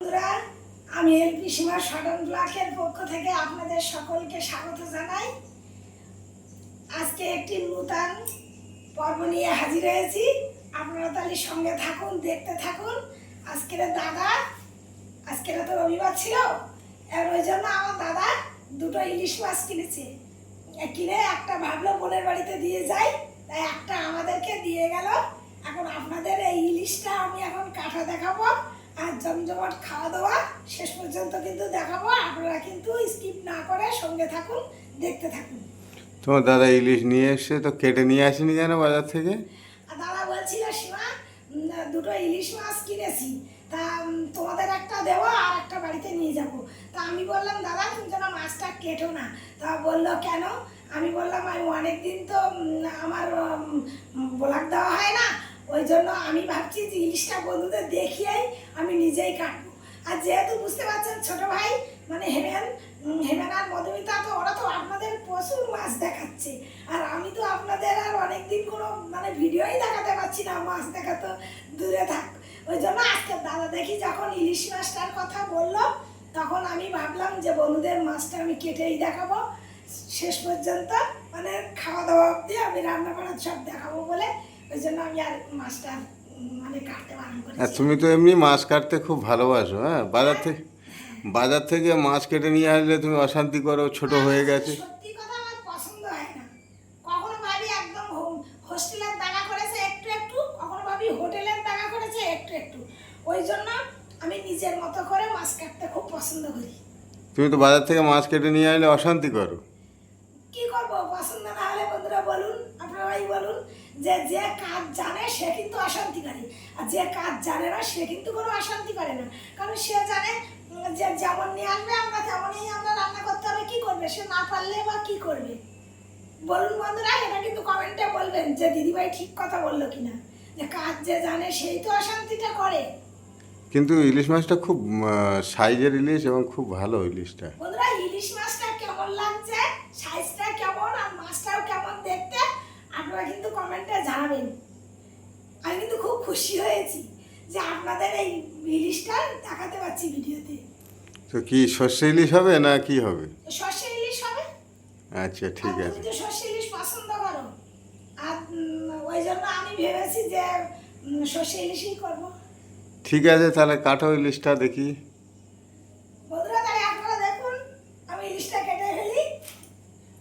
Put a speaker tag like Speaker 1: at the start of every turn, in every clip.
Speaker 1: বন্ধুরা, আমি এলপি সীমা সদন ব্লকের পক্ষ থেকে আপনাদের সকলকে স্বাগত জানাই। আজকে একটি নূতন পর্ব নিয়ে হাজির হয়েছি। আপনারা তাহলে সঙ্গে থাকুন, দেখতে থাকুন। আজকের তো রবিবার ছিল, আর ওই জন্য আমার দাদা দুটো ইলিশ মাছ কিনেছে। কিনে একটা ভাবলো বোনের বাড়িতে দিয়ে যাই, তাই একটা আমাদেরকে দিয়ে গেল। এখন আপনাদের এই ইলিশটা আমি এখন কাটা দেখাবো আর জমজমাট খাওয়া দাওয়া শেষ পর্যন্ত কিন্তু দেখাবো। আপনারা কিন্তু স্কিপ না করে সঙ্গে থাকুন, দেখতে থাকুন।
Speaker 2: তোমার দাদা ইলিশ নিয়ে এসছে, তো কেটে নিয়ে আসেনি যেন বাজার থেকে?
Speaker 1: আর দাদা বলছিল, সীমা দুটো ইলিশ মাছ কিনেছি, তা তোমাদের একটা দেবো আর একটা বাড়িতে নিয়ে যাব। তা আমি বললাম, দাদা তুমি যেন মাছটা কেটো না। তা বললো, কেন? আমি বললাম, আমি অনেক দিন তো আমার ব্লগ দেওয়া হয় না, ওই জন্য আমি ভাবছি যে ইলিশটা বন্ধুদের দেখিয়েই আমি নিজেই কাটবো। আর যেহেতু বুঝতে পারছেন ছোট ভাই মানে হেমেন আর মধুমিতা, তো ওরা তো আপনাদের প্রচুর মাছ দেখাচ্ছে, আর আমি তো আপনাদের আর অনেকদিন কোনো মানে ভিডিওই দেখাতে পারছি না, মাছ দেখা তো দূরে থাক। ওই জন্য আজকে দাদা দেখি যখন ইলিশ মাছটার কথা বললো, তখন আমি ভাবলাম যে বন্ধুদের মাছটা আমি কেটেই দেখাবো শেষ পর্যন্ত, মানে খাওয়া দাওয়া অবধি আমি রান্না করার সব দেখাবো বলে। ওই জন্য আমি আর মাছটা মানে কাটতে বারণ
Speaker 2: আর
Speaker 1: করেছি।
Speaker 2: তুমি তো এমনি মাছ কাটতে খুব ভালোবাসো। হ্যাঁ, বাজার থেকে মাছ কেটে নিয়ে আসলে তুমি অশান্তি করো, ছোট হয়ে গেছে।
Speaker 1: সত্যি কথা, আমার পছন্দ হয় না। কখনো ভাবি একদম হোস্টেলের দাগা করেছে একটু একটু, কখনো ভাবি হোটেলের দাগা করেছে একটু একটু। ওই জন্য আমি নিজের মতো করে মাছ কাটতে খুব পছন্দ করি।
Speaker 2: তুমি তো বাজার থেকে মাছ কেটে নিয়ে আসলে অশান্তি করো।
Speaker 1: কি করব, পছন্দ না হলে বন্ধুরা বলুন, আপনারাই বলুন, যে যে কাজ জানে সে কিন্তু অশান্তি করে, আর যে কাজ জানে না সে কিন্তু কোনো অশান্তি করে না। কারণ সে জানে যে যেমন নিয়ে আসবে আমরা তেমনই আমরা রান্না করতে হবে। কি করবে সে, না পারলে বা কি করবে বলুন বন্ধুরা? এটা কিন্তু কমেন্টে বলবেন যে দিদিভাই ঠিক কথা বললো কিনা, যে কাজ যে জানে সেই তো অশান্তিটা করে।
Speaker 2: কিন্তু ইলিশ মাছটা খুব সাইজের ইলিশ এবং খুব ভালো ইলিশটা।
Speaker 1: বন্ধুরা, ইলিশ মাছটা কেমন লাগছে, সাইজটা কেমন আর মাছটাও কেমন দেখতে, আপনারা কিন্তু কমেন্টে জানাবেন। আমি কিন্তু খুব খুশি হয়েছি যে আপনাদের এই ইলিশটা দেখাতে পাচ্ছি ভিডিওতে।
Speaker 2: তো কি সর্ষে ইলিশ হবে না কি হবে?
Speaker 1: সর্ষে ইলিশ হবে।
Speaker 2: আচ্ছা,
Speaker 1: আর
Speaker 2: ঠিক
Speaker 1: তুমি
Speaker 2: আছে।
Speaker 1: তো সর্ষে ইলিশ পছন্দ করো, আর ওই জন্য আমি ভেবেছি যে সর্ষে ইলিশই করবো।
Speaker 2: ঠিক আছে, তাহলে কাটো ইলিশটা দেখি।
Speaker 1: বন্ধুরা, তাহলে আপনারা দেখুন, আমি ইলিশটা কেটে ফেলি।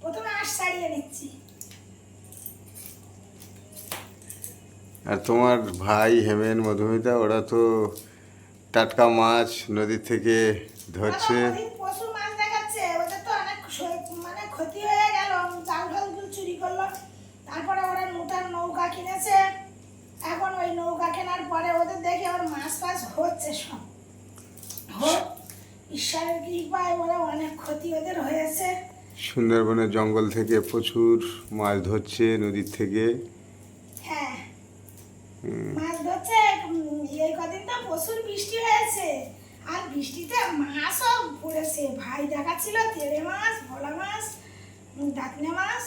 Speaker 1: প্রথমে আঁশ ছাড়িয়ে নিচ্ছি।
Speaker 2: আর তোমার ভাই হেমেন মধুমিতা ওরা তো টাটকা মাছ নদী থেকে ধরছে।
Speaker 1: প্রচুর মাছ দেখাচ্ছে, ওদের তো অনেক মানে ক্ষতি হয়ে গেল, জাল ফালগুলো চুরি করলো। তারপরে ওরা নতুন নৌকা কিনেছে। এখন ওই নৌকা কেনার পরে ওদের দেখে ওর মাছ ফাছ হচ্ছে সব হোক, ঈশ্বরের কৃপায় ওরা অনেক ক্ষতি ওদের হয়েছে।
Speaker 2: সুন্দরবনের জঙ্গল থেকে প্রচুর মাছ ধরছে নদীর থেকে।
Speaker 1: হ্যাঁ, মাছ ধরছে। এই কদিন তো প্রচুর বৃষ্টি হয়েছে, আর বৃষ্টিতে মাছও পড়েছে। ভাই দেখাচ্ছিল তেড়ে মাছ, ভোলা মাছ, দাঁতনে মাছ।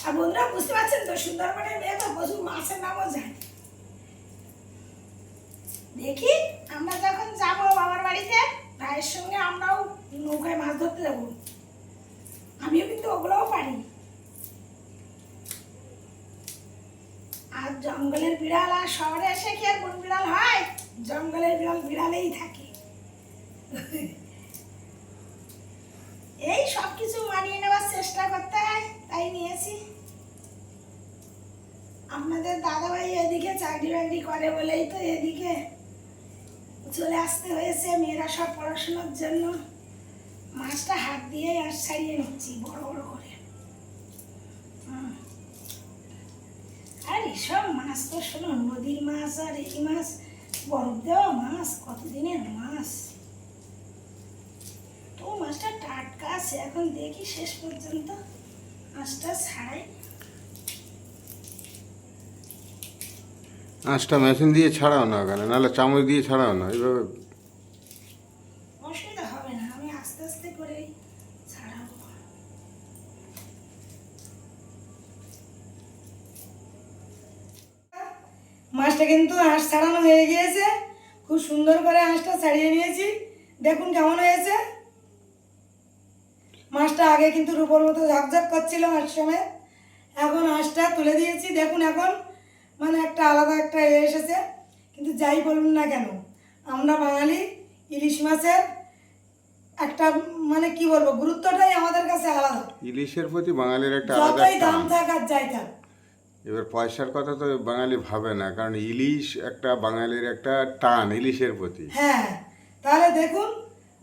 Speaker 1: আর বন্ধুরা বুঝতে পারছেন তো, সুন্দরবনের মেয়ে তো প্রচুর মাছের নামও জানে। দেখি আমরা যখন যাব বাবার বাড়িতে, ভাইয়ের সঙ্গে আমরাও নৌকায় মাছ ধরতে যাবো। আমিও কিন্তু ওগুলোও পারি। আর জঙ্গলের বিড়াল আর শহরে এসে কি আর বন বিড়াল হয়? জঙ্গলের বিড়াল বিড়ালেই থাকে। এই সব কিছু মানিয়ে নেওয়ার চেষ্টা করতে হয়, তাই নিয়েছি। আপনাদের দাদাভাই এদিকে চাকরি বাকরি করে বলেই তো এদিকে চলে আসতে হয়েছে। মেয়েরা সব পড়াশোনার জন্য মাছটা হাত দিয়ে আর ছাড়িয়ে নিচ্ছি বড় বড় করে। আর এসব মাছ তো শোনো, নদীর মাছ আর এই মাছ, বরফ দেওয়া মাছ, কতদিনের মাছ। তো মাছটা টাটকা আছে, এখন দেখি শেষ পর্যন্ত মাছটা ছাড়াই।
Speaker 2: আঁশটা মেশিন দিয়ে ছাড়াও না কেন, নাহলে চামচ দিয়ে ছাড়াও না এইভাবে?
Speaker 1: অসুবিধা হবে না, আমি আস্তে আস্তে করেই ছাড়াবো। মাছটা কিন্তু আঁশ ছাড়ানো হয়ে গিয়েছে।
Speaker 3: খুব সুন্দর করে আঁশটা ছাড়িয়ে নিয়েছি, দেখুন কেমন হয়েছে। মাছটা আগে কিন্তু রূপোর মতো ঝকঝক করছিল আঁশ সময়, এখন আঁশটা তুলে দিয়েছি, দেখুন এখন মানে একটা আলাদা একটা এসেছে। কিন্তু যাই বলুন না কেন, আমরা বাঙালি ইলিশ মাছের একটা মানে কি বলবো, গুরুত্বটাই আমাদের কাছে আলাদা।
Speaker 2: ইলিশের প্রতি বাঙালির একটা আলাদা
Speaker 3: যতই দাম
Speaker 2: টান।
Speaker 3: থাক আর যাই থাক,
Speaker 2: এবার পয়সার কথা তো বাঙালি ভাবে না, কারণ ইলিশ একটা বাঙালির একটা টান ইলিশের প্রতি।
Speaker 3: হ্যাঁ তাহলে দেখুন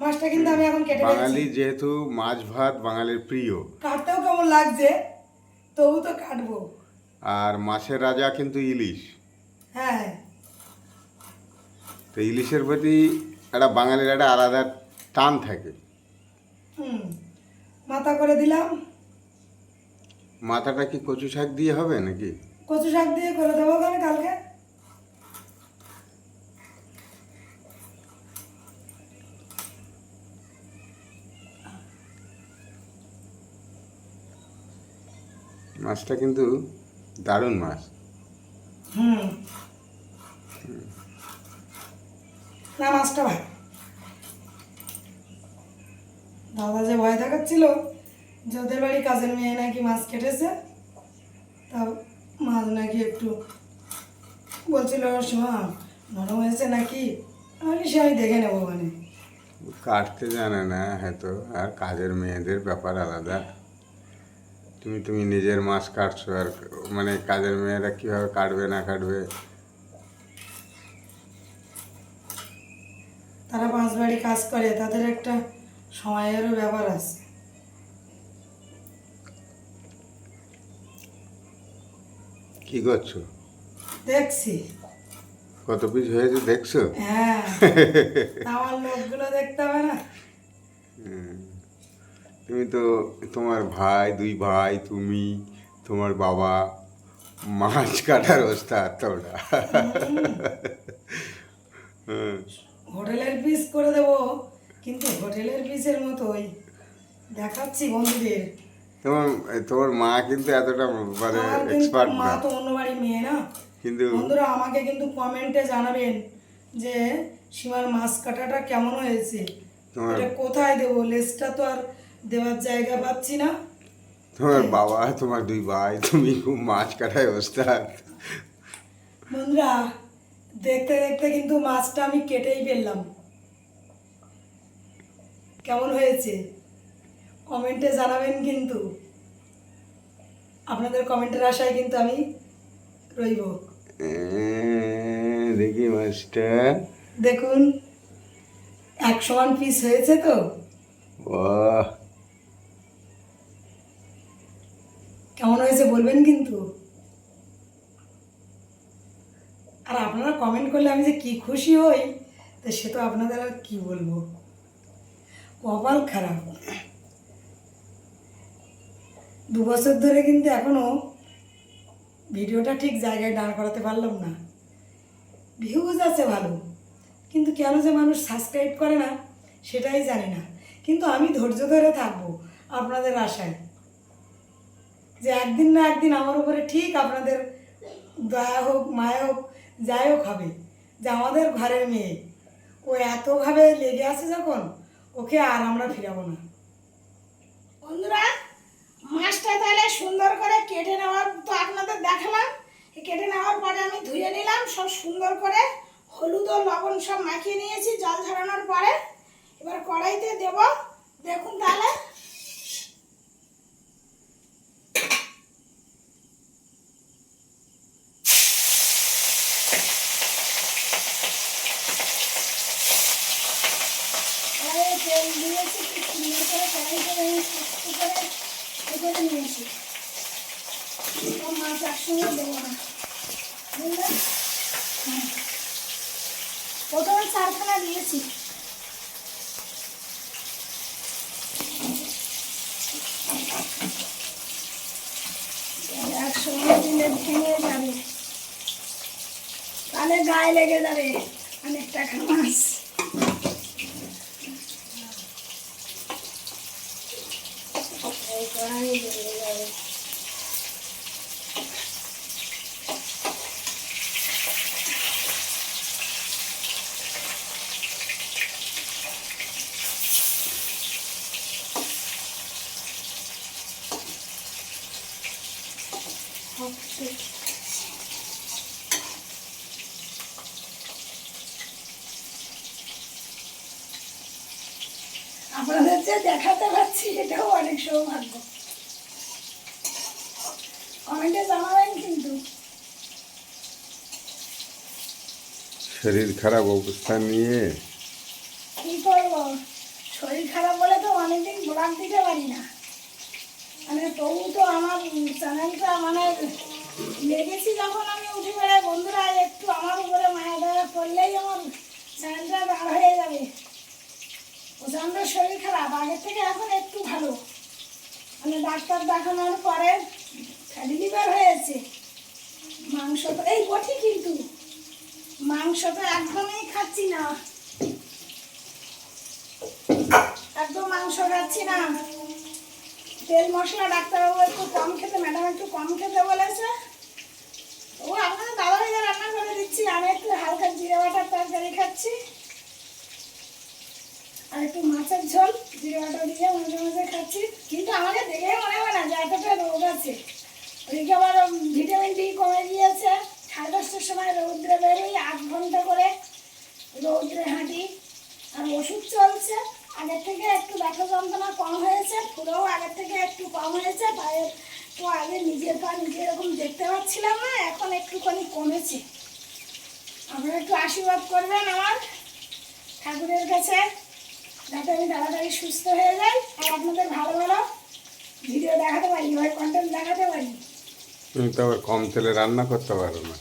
Speaker 3: মাছটা কিন্তু আমি এখন কেটে
Speaker 2: বাঙালি
Speaker 3: ফেলছি।
Speaker 2: যেহেতু মাছ ভাত বাঙালির প্রিয়,
Speaker 3: কাটতেও কেমন লাগছে, তবু তো কাটবো।
Speaker 2: আর মাছের রাজা কিন্তু ইলিশ।
Speaker 3: হ্যাঁ
Speaker 2: তো ইলিশের প্রতি একটা বাঙালির একটা আলাদা টান থাকে।
Speaker 3: মাথা করে দিলাম।
Speaker 2: মাথাটা কি কচু শাক দিয়ে হবে নাকি?
Speaker 3: কচু শাক দিয়ে করে দেবো আমি কালকে।
Speaker 2: মাছটা কিন্তু দারুণ মাছ।
Speaker 3: না মাছটা ভালো। দাদা যে ভয় দেখাচ্ছিল যে ওদের বাড়ি কাজের মেয়ে নাকি মাছ কেটেছে, তা মাছ নাকি একটু বলছিল শোনা নরম হয়েছে নাকি, আমি সে আমি দেখে নেবো মানে।
Speaker 2: কাটতে জানে না হয়তো, আর কাজের মেয়েদের ব্যাপার আলাদা। তুমি নিজের মাছ কাটছো, আর মানে কাজের মেয়েরা কীভাবে কাটবে না কাটবে।
Speaker 3: তারা 5 বাড়ি কাজ করে, তাদের একটা সময়েরও ব্যাপার আছে।
Speaker 2: কি করছো?
Speaker 3: দেখছি।
Speaker 2: কত পিস হয়েছে দেখছো?
Speaker 3: হ্যাঁ আমার লোকগুলো দেখতে হবে না।
Speaker 2: তুমি তো, তোমার ভাই, 2 ভাই, তুমি, তোমার বাবা, মাছ কাটার ওস্তাদ তোমরা।
Speaker 3: হোটেলের পিস করে দেবো, কিন্তু হোটেলের পিসের মতোই দেখাচ্ছি বন্ধুদের।
Speaker 2: তোমার তোমার মা কিন্তু এতটা মানে
Speaker 3: আমার কিন্তু
Speaker 2: এক্সপার্ট
Speaker 3: মা
Speaker 2: না,
Speaker 3: তো অন্য বাড়ির মেয়ে না।
Speaker 2: কিন্তু
Speaker 3: বন্ধুরা আমাকে কিন্তু কমেন্টে জানাবেন যে সীমার মাছ কাটাটা কেমন হয়েছে,
Speaker 2: তোমার
Speaker 3: এটা কোথায় দেবো, লেজটা তো আর দেওয়ার জায়গা পাচ্ছি না।
Speaker 2: তোমার বাবা, তোমার 2 ভাই, তুমি খুব মাছ কাটায় ওস্তাদ।
Speaker 3: বন্ধুরা দেখতে দেখতে কিন্তু মাছটা আমি কেটেই ফেললাম। কেমন হয়েছে কমেন্টে জানাবেন, কিন্তু আপনাদের কমেন্টের আশায় কিন্তু আমি রইব।
Speaker 2: দেখি মাছটা।
Speaker 3: দেখুন 1 সমান পিস হয়েছে তো।
Speaker 2: বাহ,
Speaker 3: কেমন হয়েছে বলবেন কিন্তু। আর আপনারা কমেন্ট করলে আমি যে কি খুশি হই, তো সে তো আপনাদের আর কি বলবো, কপাল খারাপ। 2 বছর ধরে কিন্তু এখনো ভিডিওটা ঠিক জায়গায় দাঁড় করাতে পারলাম না। ভিউজ আছে ভালো, কিন্তু কেন যে মানুষ সাবস্ক্রাইব করে না সেটাই জানি না। কিন্তু আমি ধৈর্য ধরে থাকবো আপনাদের আশায়, যে একদিন না একদিন আমার উপরে ঠিক আপনাদের দয়া হোক মায়া হোক যাই হোক হবে, যে আমাদের ঘরের মেয়ে ও এতভাবে লেগে আছে যখন, ওকে আর আমরা ফিরাবো না।
Speaker 1: বন্ধুরা মাছটা তাহলে সুন্দর করে কেটে নেওয়ার তো আপনাদের দেখালাম। কেটে নেওয়ার পরে আমি ধুয়ে নিলাম সব সুন্দর করে, হলুদ ও লবণ সব মাখিয়ে নিয়েছি জল ঝরানোর পরে। এবার কড়াইতে দেব, দেখুন তাহলে। তেল দিয়েছি খুব সুন্দর করে কড়াইতে করে নিয়েছি। সব মাছ একসঙ্গে দেবো না, বুঝলেন? প্রথমে 4খানা দিয়েছি। একসঙ্গে দিলে ভেঙে যাবে, তাহলে গায়ে লেগে যাবে অনেকটা মাছ। কড়াই লেগে যাবে। আপনাদের যে দেখাতে পারছি এটাও অনেক সৌভাগ্য। কমেন্টে জানাবেন কিন্তু।
Speaker 2: শরীর খারাপ অবস্থা নিয়ে
Speaker 1: কি করবো, শরীর খারাপ বলে তো অনেকদিন ব্লগ দিতে পারি না। মানে তবু তো আমার চ্যানেলটা মানে লেগেছি যখন আমি উঠে বেড়াই, বন্ধুরা একটু আমার উপরে মায়া দয়া করলেই আমার চ্যানেলটা দাঁড় হয়ে যাবে। প্রচণ্ড শরীর খারাপ, আগের থেকে এখন একটু ভালো। মানে ডাক্তার দেখানোর পরে ফ্যাটি লিভার হয়েছে। মাংস তো এই বটি, কিন্তু মাংস তো একদমই খাচ্ছি না, একদম মাংস খাচ্ছি না। তেল মশলা ডাক্তারবাবু একটু কম খেতে, ম্যাডাম একটু কম খেতে বলেছে। ও আপনাদের দাদা ভাইয়া রান্না করে দিচ্ছি, আমি একটু হালকা জিরে বাটার তরকারি খাচ্ছি আর একটু মাছের ঝোল জিরে বাটা দিয়ে মাঝে মাঝে খাচ্ছি। কিন্তু আমাকে দেখে মনে হয় না যে এতটা রোগ আছে। ওইদিকে আবার ভিটামিন ডি কমে গিয়েছে। 10:30টার সময় রৌদ্রে বেরোই, 8 ঘন্টা করে রৌদ্রে হাঁটি, আর ওষুধ চলছে। আগের থেকে একটু ব্যথা যন্ত্রণা কম হয়েছে, পুরোও আগের থেকে একটু কম হয়েছে। পায়ের তো আগে নিজের পা নিজে এরকম দেখতে পাচ্ছিলাম না, এখন একটুখানি কমেছে। আপনারা একটু আশীর্বাদ করবেন আমার ঠাকুরের কাছে, যাতে আমি তাড়াতাড়ি সুস্থ হয়ে যাই আর আপনাদের ভালো ভালো ভিডিও দেখাতে পারি, হয় কন্টেন্ট দেখাতে পারি।
Speaker 2: তুমি তো আবার কম তেলে রান্না করতে পারো না।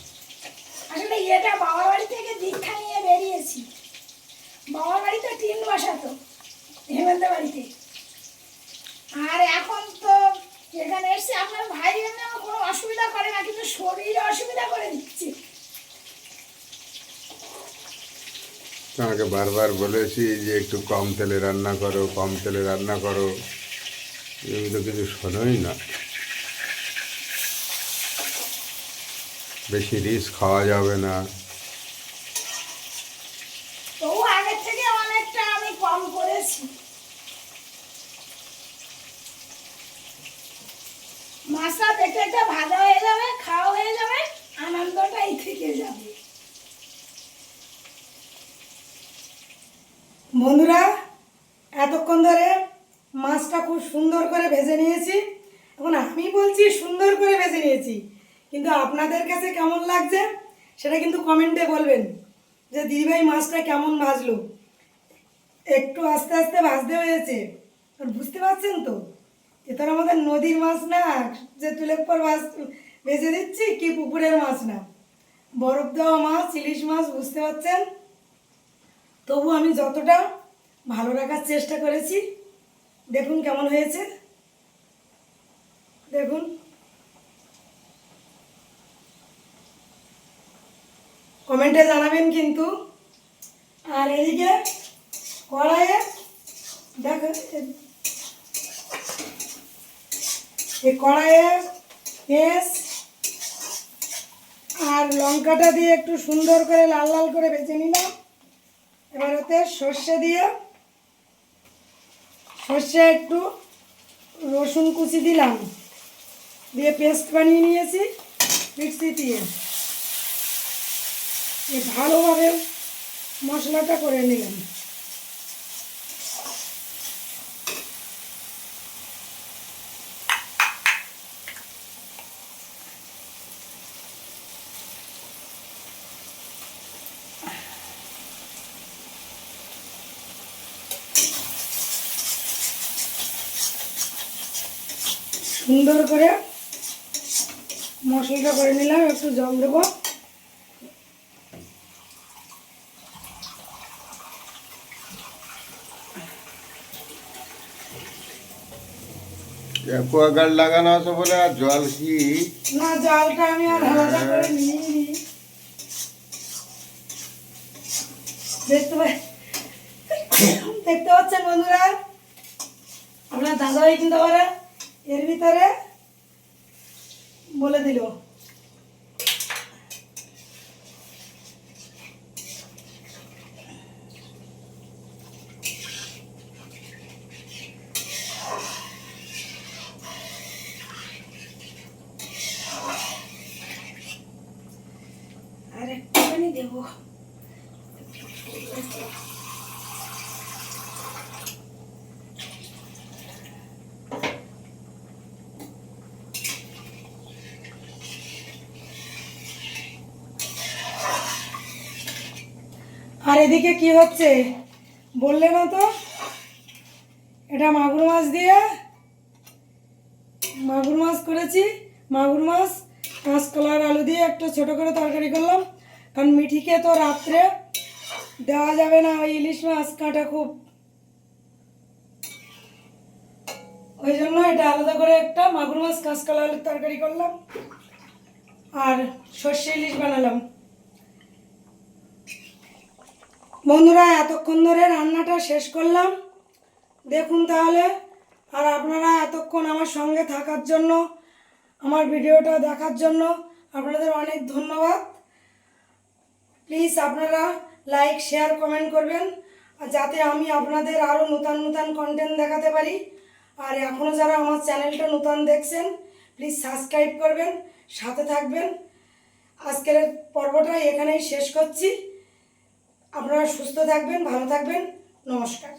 Speaker 1: আসলে এটা বাবার বাড়ি থেকে দীক্ষা নিয়ে বেরিয়েছি। বাবার বাড়িতে টিন বসাতো, হেমন্ত বাড়িতে। আর এখন তো এখানে এসছি, আপনার ভাই এমনি আমার কোনো অসুবিধা করে না, কিন্তু শরীরে অসুবিধা করে দিচ্ছে।
Speaker 2: তোমাকে বারবার বলেছি যে একটু কম তেলে রান্না করো, কম তেলে রান্না করো, তুমি তো কিছু শোনোই না। বেশি রিস্ক খাওয়া যাবে না।
Speaker 1: তবু আগের থেকে অনেকটা আমি কম করেছি। মাছটা পেটে একটা ভাজা হয়ে যাবে, খাওয়া হয়ে যাবে, আনন্দটাই থেকে যাবে।
Speaker 3: বন্ধুরা, এতক্ষণ ধরে মাছটা খুব সুন্দর করে ভেজে নিয়েছি। এখন আমি বলছি সুন্দর করে ভেজে নিয়েছি, কিন্তু আপনাদের কাছে কেমন লাগছে সেটা কিন্তু কমেন্টে বলবেন যে দিদিভাই মাছটা কেমন ভাজলো। একটু আস্তে আস্তে ভাজতে হয়েছে, আর বুঝতে পারছেন তো এটা আমাদের নদীর মাছ না যে তুলের পর ভেজে দিচ্ছি, কি পুকুরের মাছ না, বরফ দেওয়া মাছ, ইলিশ মাছ, বুঝতে পারছেন। তবু আমি যতটা ভালো রাখার চেষ্টা করেছি। দেখুন কেমন হয়েছে, দেখুন। কমেন্টে জানাবেন কিন্তু। আর এদিকে কড়াইয়ে দেখো, এই কড়াইয়ে পেঁয়াজ আর লঙ্কাটা দিয়ে একটু সুন্দর করে লাল লাল করে ভেজে নিলাম। এবার ওতে সর্ষে দিয়ে, সর্ষে একটু রসুন কুচি দিলাম, দিয়ে পেস্ট বানিয়ে নিয়েছি মিক্সি দিয়ে। ভালোভাবে মশলাটা করে নিলাম। সুন্দর করে মশলাটা করে নিলাম, একটু জল দেবো।
Speaker 2: অ্যাকোয়াগার্ড লাগানো আছে বলে আর জল কি?
Speaker 3: না, জলটা আমি আর আলাদা করে নিইনি। দেখতে পাচ্ছেন বন্ধুরা, আপনার দাদাভাই কিন্তু আবার এর ভিতরে বলে দিল। এদিকে কি হচ্ছে বললে না তো? এটা মাগুর মাছ দিয়ে মাগুর মাছ করেছি। মাগুর মাছ কাঁচকলার আলু দিয়ে একটু ছোটো করে তরকারি করলাম, কারণ মিঠিকে তো রাত্রে দেওয়া যাবে না ওই ইলিশ মাছ কাঁটা খুব, ওই জন্য এটা আলাদা করে একটা মাগুর মাছ কাঁচকলা আলুর তরকারি করলাম আর সর্ষে ইলিশ বানালাম। বন্ধুরা এতক্ষণ ধরে রান্নাটা শেষ করলাম, দেখুন তাহলে। আর আপনারা এতক্ষণ আমার সঙ্গে থাকার জন্য, আমার ভিডিওটা দেখার জন্য আপনাদের অনেক ধন্যবাদ। প্লিজ আপনারা লাইক শেয়ার কমেন্ট করবেন, আর যাতে আমি আপনাদের আরও নতুন নতুন কন্টেন্ট দেখাতে পারি। আর এখনও যারা আমার চ্যানেলটা নতুন দেখছেন প্লিজ সাবস্ক্রাইব করবেন, সাথে থাকবেন। আজকের পর্বটা এখানেই শেষ করছি। আপনারা সুস্থ থাকবেন, ভালো থাকবেন, নমস্কার।